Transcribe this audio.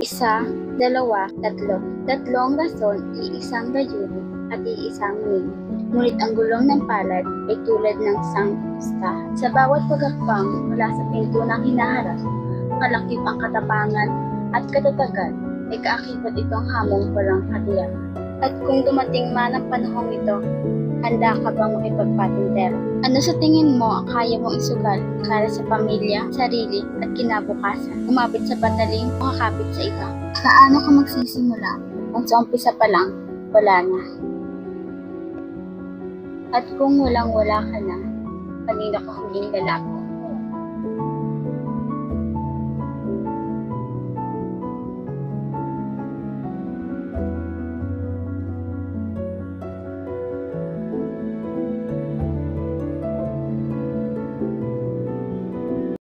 Isa, dalawa, tatlo. Tatlong rason, iisang layunin, at iisang meaning. Ngunit ang gulong ng palad ay tulad ng sangsta. Sa bawat pagkakbang mula sa pinto ng hinaharap, kalakip ang katapangan at katatagan ay kaakibat itong hamong walang katiyakan. At kung dumating man ang panahong ito, handa ka bang makipagpatintero? Ano sa tingin mo ang kaya mong isugal para sa pamilya, sarili at kinabukasan? Umabot sa patalim o kakapit sa iba? Paano ka magsisimula kung sa umpisa pa lang, wala na? At kung walang-wala ka na, kanino ka huling lalapit?